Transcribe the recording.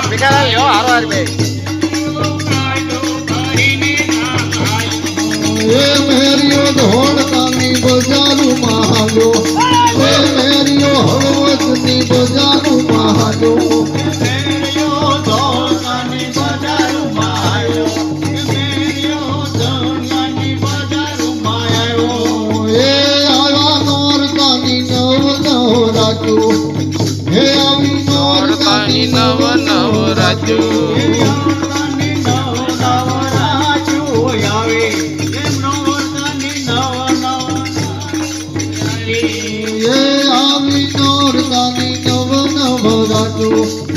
ભીખાલાલ લ્યો હારો હાર બે એ મેરિયો ધોળકાની બજારું મહાલો એ મેરિયો હળવદની બજારું મહાલો મેરિયો ધોળકાની બજારું મહાલો મેરિયો ધોળકાની બજારું મહાલો એ આવા નોરતાની નવ રાજુ હે આવી નોરતાની નવ રાજુ એ આવી નોરતાની નવ રાજુ